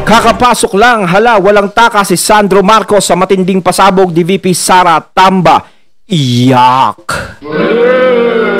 Kakapasok lang, hala, walang taka si Sandro Marcos sa matinding pasabog ni VP Sara Tamba. Iyak!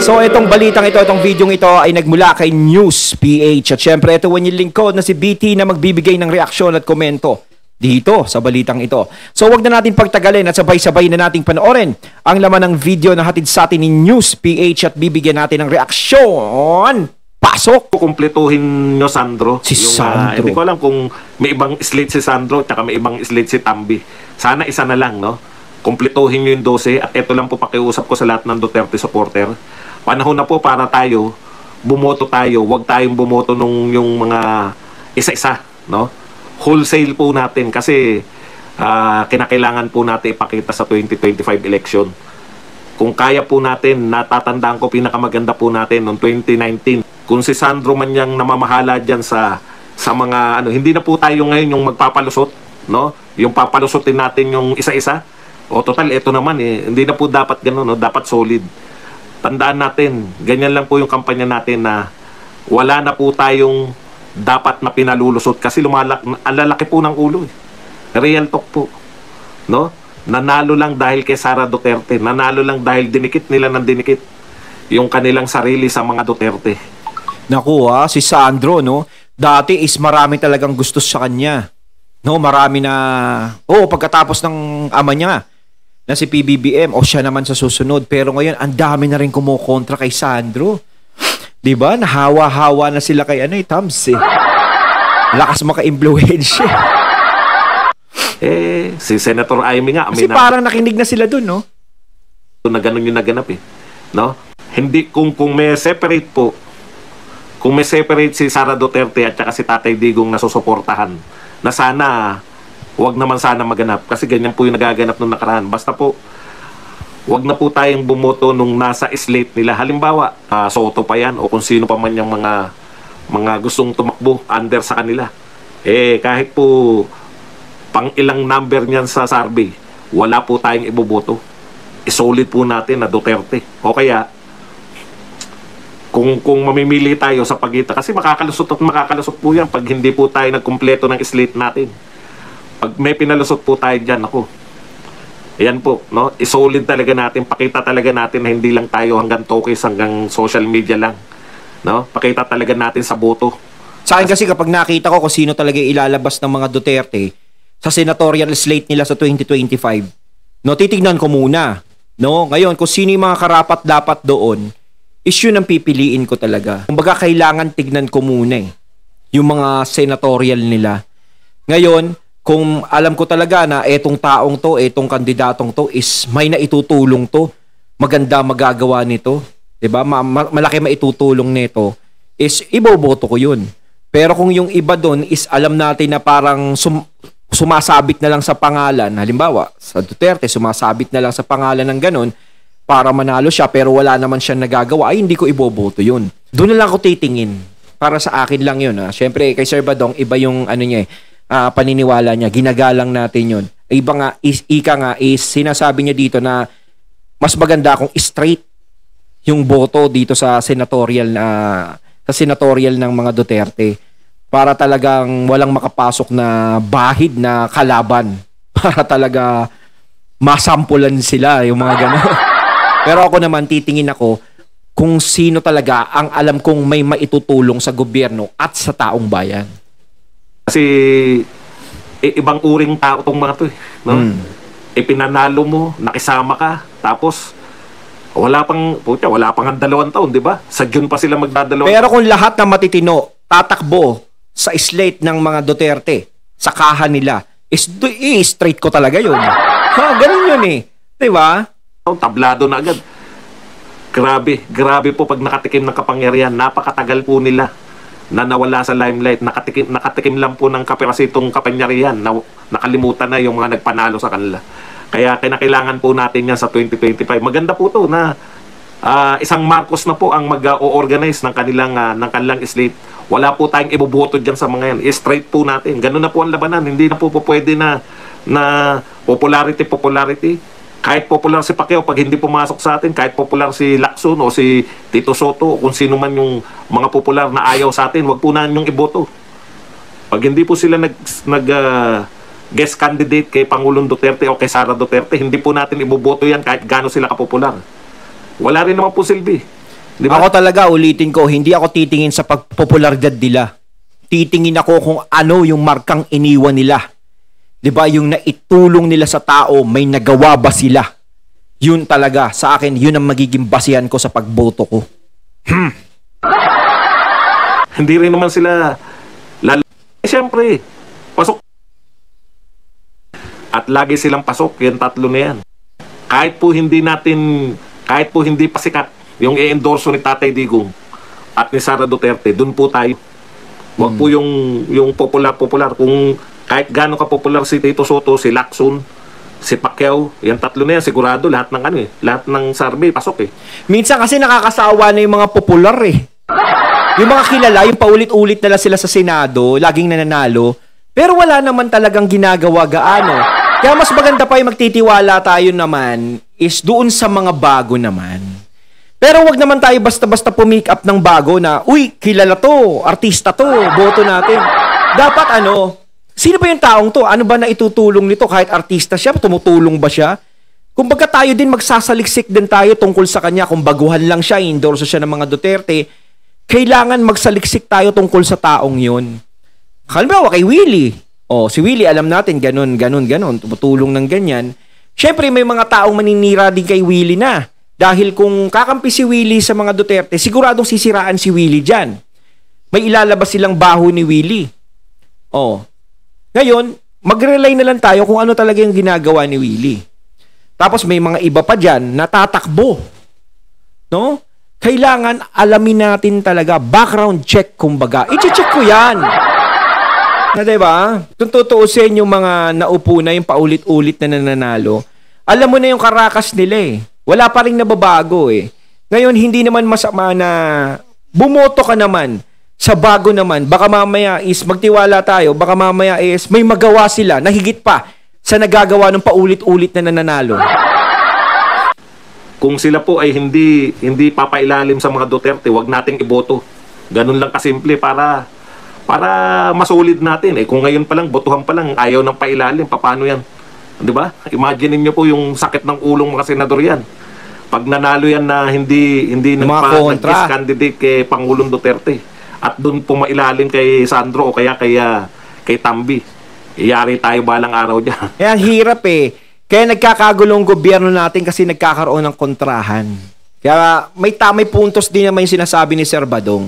So itong balitang ito, itong videong ito ay nagmula kay News PH. At syempre ito yung lingkod na si BT na magbibigay ng reaksyon at komento dito sa balitang ito. So wag na natin pagtagalin at sabay-sabay na nating panoorin ang laman ng video na hatid sa atin ni News PH at bibigyan natin ng reaksyon. Pasok! Kumpletuhin nyo, Sandro. Si Sandro. Hindi ko alam kung may ibang slate si Sandro at may ibang slate si Tambi. Sana isa na lang, no? Kumpletuhin nyo yung 12 at ito lang po pakiusap ko sa lahat ng Duterte supporter. Panahon na po para tayo, bumoto tayo. Huwag tayong bumoto nung yung mga isa-isa, no? Wholesale po natin kasi kinakailangan po natin ipakita sa 2025 election. Kung kaya po natin, natatandaan ko pinakamaganda po natin noong 2019. Kung si Sandro man yang namamahala dyan sa mga ano, hindi na po tayo ngayon yung magpapalusot, no? Yung papalusotin natin yung isa-isa. O total, ito naman hindi na po dapat gano'n, no? Dapat solid. Tandaan natin, ganyan lang po yung kampanya natin na wala na po tayong dapat na pinalulusot kasi ang lalaki po ng ulo. Real talk po, no? Nanalo lang dahil kay Sara Duterte. Nanalo lang dahil dinikit nila ng dinikit yung kanilang sarili sa mga Duterte. Naku si Sandro, no? Dati is marami talagang gusto sa kanya. No, marami na... pagkatapos ng ama niya na si PBBM, siya naman sa susunod. Pero ngayon, ang dami na rin kumukontra kay Sandro. Diba? Nahawa-hawa na sila kay Tams Lakas maka-influensya. Si Senator Amy nga. Kasi parang nakinig na sila dun, no? Na ganun yung naganap no? Hindi, kung may separate po, kung may separate si Sara Duterte at saka si Tatay Digong na susuportahan, na sana, wag naman sana maganap. Kasi ganyan po yung nagaganap nung nakaraan. Basta po, wag na po tayong bumoto nung nasa slate nila. Halimbawa, Soto pa yan o kung sino pa man yung mga gustong tumakbo under sa kanila. Kahit po pang ilang number niyan sa survey, wala po tayong iboboto. Solid po natin na Duterte. O kaya, kung mamimili tayo sa pagitan, kasi makakalusot at makakalusot po yan pag hindi po tayo nagkumpleto ng slate natin. Pag may pinalusot po tayo dyan, ayan po, no? Isolid talaga natin, pakita talaga natin na hindi lang tayo hanggang tokens, hanggang social media lang, no? Pakita talaga natin sa boto. Sa akin kasi kapag nakita ko kung sino talaga ilalabas ng mga Duterte sa senatorial slate nila sa 2025, no, titignan ko muna, no? Ngayon, kung sino yung mga karapat dapat doon, issue ng pipiliin ko talaga. Kumbaga, kailangan tignan ko muna yung mga senatorial nila. Ngayon, kung alam ko talaga na etong taong to, etong kandidatong to is may naitutulong to, maganda magagawa nito, 'di ba? Malaki maitutulong nito, is iboboto ko 'yun. Pero kung yung iba doon is alam natin na parang sumasabit na lang sa pangalan, halimbawa, sa Duterte sumasabit na lang sa pangalan ng ganun para manalo siya pero wala naman siyang nagagawa, ay hindi ko iboboto 'yun. Doon na lang ako titingin. Para sa akin lang 'yun, Syempre kay Sir Badong iba yung paniniwala niya, ginagalang natin yun. Iba nga, is sinasabi niya dito na mas maganda kung straight yung boto dito sa senatorial ng mga Duterte para talagang walang makapasok na bahid na kalaban para talaga masampulan sila yung mga gano'n. Pero ako naman titingin ako kung sino talaga ang alam kong may maitutulong sa gobyerno at sa taong bayan. Kasi ibang uring tao tong mga to no? Pinanalo mo, nakisama ka, tapos wala pang 2 taon, di ba? Sa June pa sila magdadalawa. Pero kung lahat na matitino tatakbo sa slate ng mga Duterte, sa kaha nila, straight ko talaga yun. Ganun yun di ba? Tablado na agad. Grabe po pag nakatikim ng kapangyarihan, napakatagal po nila na nawala sa limelight, nakatikim lang po ng kapirasitong kapangyarihan, nakalimutan na yung mga nagpanalo sa kanila. Kaya kinakailangan po natin yan sa 2025. Maganda po to na isang Marcos na po ang mag-o-organize ng kanilang slate. Wala po tayong iboboto dyan sa mga yan. Straight po natin. Ganun na po ang labanan. Hindi na po pwede na popularity. Kahit popular si Pacquiao, pag hindi pumasok sa atin, kahit popular si Lacson o si Tito Soto, o kung sino man yung mga popular na ayaw sa atin, wag po na yung iboto. Pag hindi po sila guest candidate kay Pangulong Duterte o kay Sara Duterte, hindi po natin iboboto yan kahit gaano sila kapopular. Wala rin naman po silbi. Di ba? Ako talaga, ulitin ko, hindi ako titingin sa pagpopularidad nila. Titingin ako kung ano yung markang iniwan nila. 'Di ba? Yung naitulong nila sa tao, may nagawa ba sila? Yun talaga, sa akin, yun ang magiging basihan ko sa pagboto ko. Hindi rin naman sila siyempre, pasok. At lagi silang pasok, yung tatlo na yan. Kahit po hindi pa sikat yung i-endorso ni Tatay Digong at ni Sara Duterte, dun po tayo. Huwag po yung popular. Kung kahit gaano ka popular si Tito Soto, si Lacson, si Pacquiao, yung tatlo na yan, sigurado lahat ng survey, pasok eh. Minsan kasi nakakasawa na yung mga popular eh. Yung mga kilala, yung paulit-ulit na lang sila sa Senado, laging nananalo, pero wala naman talagang ginagawa gaano. Kaya mas maganda pa yung magtitiwala tayo naman is doon sa mga bago naman. Pero wag naman tayo basta-basta pumick up ng bago na, uy, kilala to, artista to, boto natin. Dapat sino ba yung taong to? Ano ba na itutulong nito? Kahit artista siya, tumutulong ba siya? Kung baga tayo din magsasaliksik din tayo tungkol sa kanya, kung baguhan lang siya, endorso siya ng mga Duterte, kailangan magsaliksik tayo tungkol sa taong yun. Halimbawa kay Willie. Si Willie, alam natin, ganun, tumutulong ng ganyan. Siyempre, may mga taong maninira din kay Willie na. Dahil kung kakampi si Willie sa mga Duterte, siguradong sisiraan si Willie dyan. May ilalabas silang baho ni Willie. Ngayon, mag-rely na lang tayo kung ano talaga yung ginagawa ni Willie. Tapos may mga iba pa dyan na tatakbo. No? Kailangan alamin natin talaga, background check kumbaga. I-check ko yan. Na diba? Kung tutuusin yung mga naupo na yung paulit-ulit na nananalo, alam mo na yung karakas nila eh. Wala pa rin nababago eh. Ngayon, hindi naman masama na bumoto ka naman sa bago naman. Baka mamaya is magtiwala tayo, baka mamaya is may magawa sila na higit pa sa nagagawa ng paulit-ulit na nananalo. Kung sila po ay hindi papailalim sa mga Duterte, wag nating iboto. Ganun lang kasimple para masulid natin. Kung ngayon pa lang, botohan pa lang, ayaw ng pailalim, paano yan? Di ba? Imagine niyo po yung sakit ng ulong mga senador yan. Pag nanalo yan na hindi nag-guest candidate kay Pangulong Duterte at doon po mailalim kay Sandro o kaya kay Tambi, iyari tayo balang araw dyan. Ang hirap eh. Kaya nagkakagulong gobyerno natin kasi nagkakaroon ng kontrahan. Kaya may puntos din naman yung sinasabi ni Sir Badong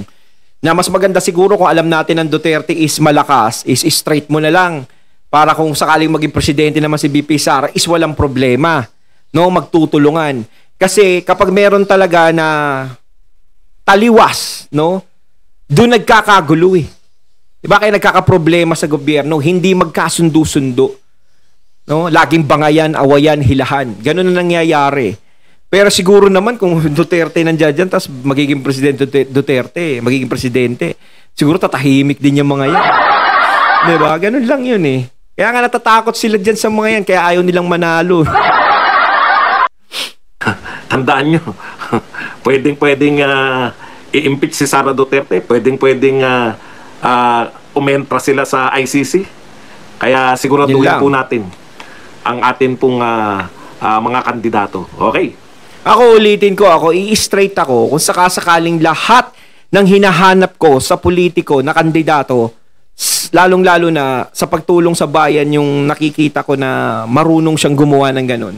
na mas maganda siguro kung alam natin ang Duterte is malakas, is straight mo na lang. Para kung sakaling maging presidente naman si BP Sara is walang problema. No, magtutulungan. Kasi kapag meron talaga na taliwas, no, doon nagkakagulo eh. Diba kaya nagkakaproblema sa gobyerno, hindi magkasundo-sundo. No, laging bangayan, awayan, hilahan. Ganun na nangyayari. Pero siguro naman kung Duterte nandiyan dyan, tapos magiging presidente Duterte, magiging presidente, siguro tatahimik din yung mga yan. Diba? Ganun lang yun eh. Kaya nga natatakot sila dyan sa mga yan, kaya ayaw nilang manalo. Tandaan nyo, pwedeng i-impeach si Sara Duterte, pwedeng umentra sila sa ICC. Kaya siguraduhin po natin ang atin pong mga kandidato. Okay? Ako ulitin ko, i-straight ako kung sakasakaling lahat ng hinahanap ko sa politiko na kandidato, lalong-lalo na sa pagtulong sa bayan yung nakikita ko na marunong siyang gumawa ng ganun,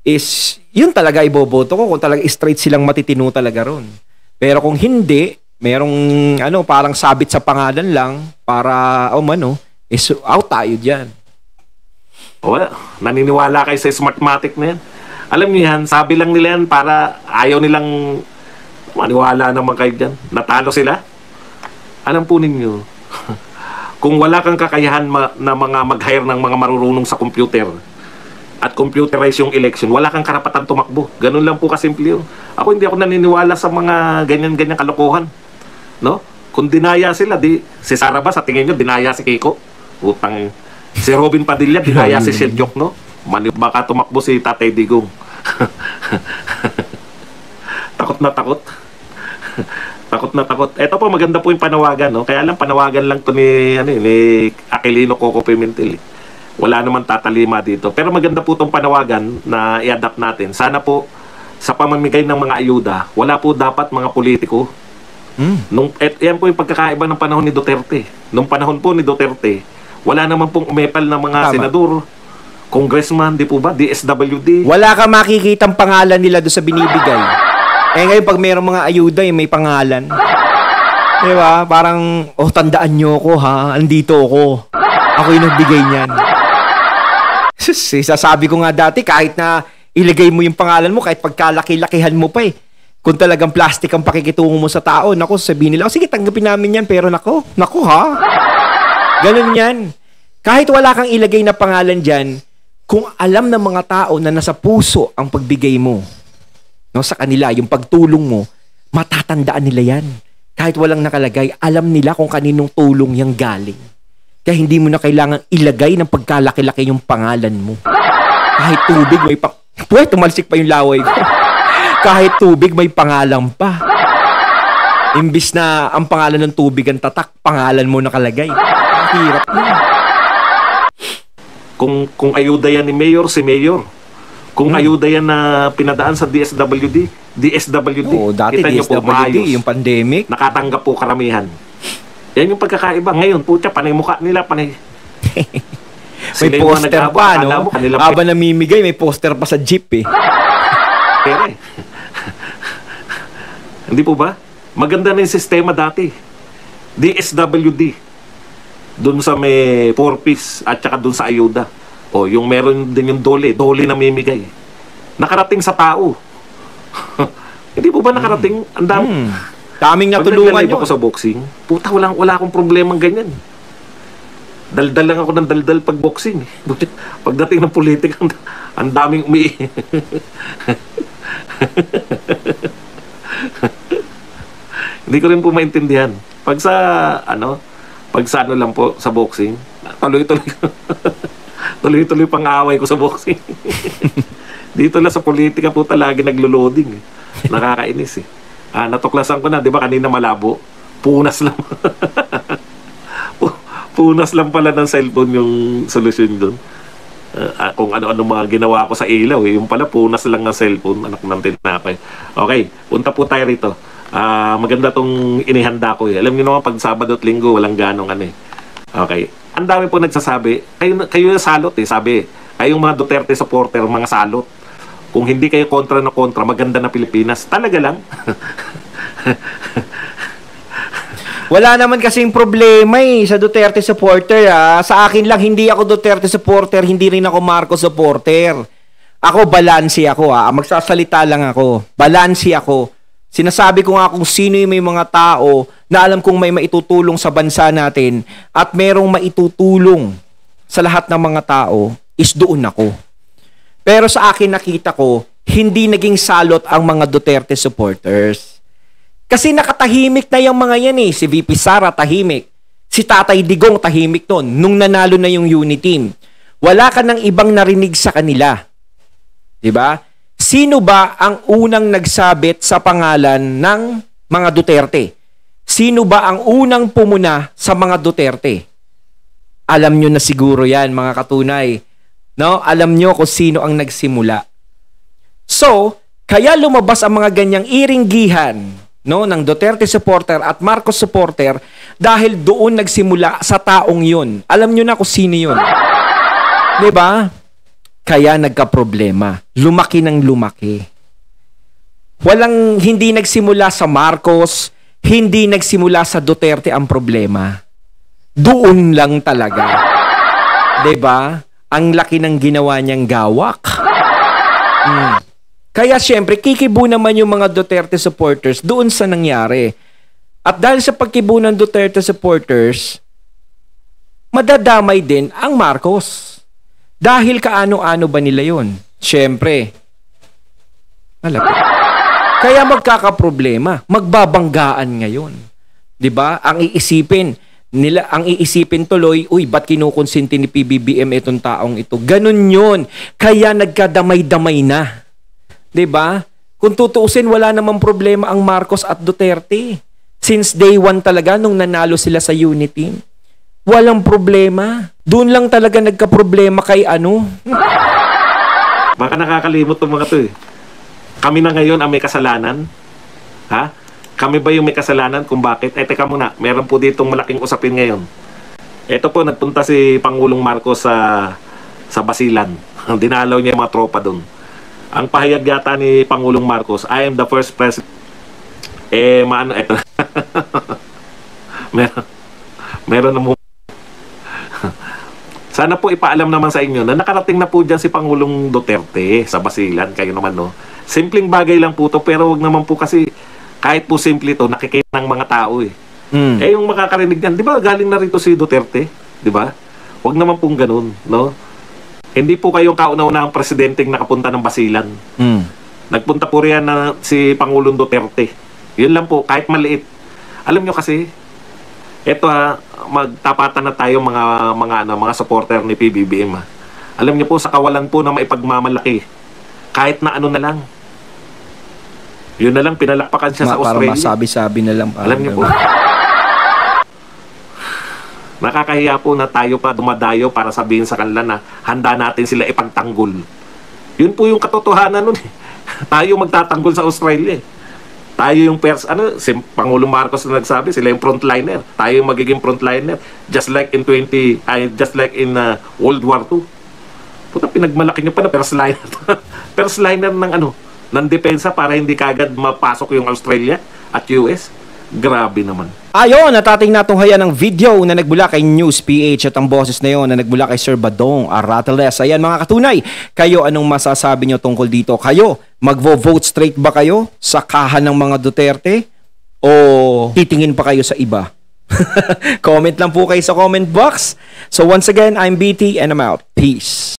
is yun talaga iboboto ko kung talaga straight silang matitino talaga ron. Pero kung hindi, merong parang sabit sa pangalan lang para is out tayo dyan. Naniniwala kayo sa Smartmatic na yan. Alam niyo yan, sabi lang nila yan para ayaw nilang maniwala naman kayo dyan. Natalo sila. Alam po ninyo, kung wala kang kakayahan na mga mag-hire ng mga marurunong sa computer at computerize yung election, wala kang karapatan tumakbo. Ganun lang po kasimple yun. Hindi ako naniniwala sa mga ganyan-ganyan kalokohan. No? Kung dinaya sila, si Sara ba sa tingin nyo, dinaya si Kiko? Utang. Si Robin Padilla, dinaya si Sheldok, no? Baka tumakbo si Tatay Digong. Takot na takot. Takot na takot. Ito po, maganda po yung panawagan, no? Kaya lang, panawagan lang to ni Aquilino Coco Pimentel. Wala naman tatalima dito. Pero maganda po itong panawagan na i-adapt natin. Sana po, sa pamamigay ng mga ayuda, wala po dapat mga politiko. Yan po yung pagkakaiba ng panahon ni Duterte. Nung panahon po ni Duterte, wala naman pong umepal ng mga senador, congressman, di po ba? DSWD. Wala ka makikitang pangalan nila doon sa binibigay. Ngayon pag mayroong mga ayuda, may pangalan. Di ba? Parang, tandaan nyo ako ha, andito ako. Ako yung nagbigay niyan. Sasabi ko nga dati, kahit na ilagay mo yung pangalan mo, kahit pagkalaki-lakihan mo pa kung talagang plastic ang pakikitungo mo sa tao, naku, sabihin nila, sige, tanggapin namin yan, pero naku ha. Ganun yan. Kahit wala kang ilagay na pangalan dyan, kung alam ng mga tao na nasa puso ang pagbigay mo, no, sa kanila, yung pagtulong mo, matatandaan nila yan. Kahit walang nakalagay, alam nila kung kaninong tulong yang galing. Kaya hindi mo na kailangan ilagay ng pagkalaki-laki yung pangalan mo. Kahit tubig, may tumalsik pa yung laway ko. Kahit tubig, may pangalan pa. Imbis na ang pangalan ng tubig ang tatak, pangalan mo nakalagay. Hirap na. Kung ayuda yan ni Mayor, si Mayor. Kung ayuda yan na pinadaan sa DSWD, DSWD. Oo, dati kita DSWD, po, maayos. yung pandemic. Nakatanggap po karamihan. Yan yung pagkakaiba. Ngayon, putya, panay mukha nila, panay. May poster pa, no? Habang namimigay, may poster pa sa jeep Pero hindi po ba? Maganda na yung sistema dati. DSWD. Doon sa may 4-piece at saka doon sa ayuda. Yung meron din yung dole na mimigay. Nakarating sa tao. Hindi po ba nakarating? Ang dami. Daming natulungan yun. Pag ako sa boxing, puta, wala akong problemang ganyan. Daldal lang ako ng daldal pag boxing. Pagdating ng politika, ang daming Hindi ko rin po maintindihan. Pag sa ano lang po sa boxing, tuloy-tuloy pang away ko sa boxing. Dito lang sa politika po lagi naglo-loading. Nakakainis natuklasan ko na, di ba kanina malabo? Punas lang. Punas lang pala ng cellphone yung solusyon doon. Kung ano-ano mga ginawa ko sa ilaw, yung pala punas lang ng cellphone, anak ng tinapay. Okay, punta po tayo rito. Maganda tong inihanda ko Alam niyo naman, pag Sabado at Linggo, walang ganong Okay. Ang dami po nagsasabi, kayo salot sabi, kayong mga Duterte supporter, mga salot. Kung hindi kayo kontra na kontra, maganda na Pilipinas. Talaga lang. Wala naman kasing problema sa Duterte supporter Sa akin lang, hindi ako Duterte supporter, hindi rin ako Marcos supporter. Ako, balansi ako Magsasalita lang ako. Balansi ako. Sinasabi ko nga kung sino yung may mga tao na alam kong may maitutulong sa bansa natin at merong maitutulong sa lahat ng mga tao, is doon ako. Pero sa akin nakita ko, hindi naging salot ang mga Duterte supporters. Kasi nakatahimik na yung mga yan Si VP Sara tahimik. Si Tatay Digong tahimik noon nung nanalo na yung unity team. Wala ka ng ibang narinig sa kanila. 'Di ba? Sino ba ang unang nagsabit sa pangalan ng mga Duterte? Sino ba ang unang pumuna sa mga Duterte? Alam nyo na siguro yan, mga katunay. No? Alam nyo kung sino ang nagsimula. So, kaya lumabas ang mga ganyang iringgihan ng Duterte supporter at Marcos supporter dahil doon nagsimula sa taong yun. Alam nyo na kung sino yun. Diba? Kaya nagka-problema. Lumaki ng lumaki. Hindi nagsimula sa Marcos, hindi nagsimula sa Duterte ang problema. Doon lang talaga. 'Di ba? Ang laki ng ginawa niyang gawak. Kaya syempre, kikibo naman yung mga Duterte supporters doon sa nangyari. At dahil sa pagkibo ng Duterte supporters, madadamay din ang Marcos. Dahil kaano-ano ba nila yun? Syempre, malapit. Kaya magkakaproblema, magbabanggaan ngayon. 'Di ba? Ang iisipin tuloy, ba't kinukonsinti ni PBBM itong taong ito? Ganun 'yun. Kaya nagkadamay-damay na. 'Di ba? Kung tutuusin, wala namang problema ang Marcos at Duterte. since day one talaga nung nanalo sila sa Unity. Walang problema. Doon lang talaga nagka-problema kay ano. Baka nakakalimot tong mga to eh. Kami na ngayon ang may kasalanan. Ha? Kami ba yung may kasalanan kung bakit? Teka muna, meron po ditong malaking usapin ngayon. Ito po, nagpunta si Pangulong Marcos sa Basilan. Dinalaw niya yung mga tropa doon. Ang pahayag yata ni Pangulong Marcos, I am the first president. Maano, eto. meron na mo. Sana po ipaalam naman sa inyo na nakarating na po dyan si Pangulong Duterte sa Basilan. Kayo naman, no? Simpleng bagay lang po to, pero wag naman po kasi kahit po simple to, nakikita ng mga tao eh. Yung makakarinig yan, di ba galing na rito si Duterte? Di ba? Wag naman pong ganun, no? Hindi po kayong kauna-unahang presidenteng nakapunta ng Basilan. Nagpunta po riyan na si Pangulong Duterte. Yun lang po, kahit maliit. Alam nyo kasi, eto magtapatan na tayo mga supporter ni PBBM. Alam niyo po, sa kawalan po na maipagmamalaki, kahit na ano na lang. Yun na lang, pinalakpakan siya sa Australia. Para masabi-sabi na lang. Alam niyo po. Nakakahiya po na tayo pa dumadayo para sabihin sa kanila na handa natin sila ipagtanggol. Yun po yung katotohanan nun eh. Tayo magtatanggol sa Australia eh. Tayo yung si Pangulong Marcos na nagsabi, sila yung frontliner. Tayo yung magiging frontliner. Just like in World War II. Puta, pinagmalaki nyo pa na first liner. First liner ng depensa para hindi kagad mapasok yung Australia at US. Grabe naman. Ayon, natating natunghayan ng video na nagbula kay News PH at ang boses na yon na nagbula kay Sir Badong Arateles. Ayan mga katunay, kayo anong masasabi nyo tungkol dito? Kayo, magvo-vote straight ba kayo sa kahan ng mga Duterte? O titingin pa kayo sa iba? Comment lang po kayo sa comment box. So once again, I'm BT and I'm out. Peace.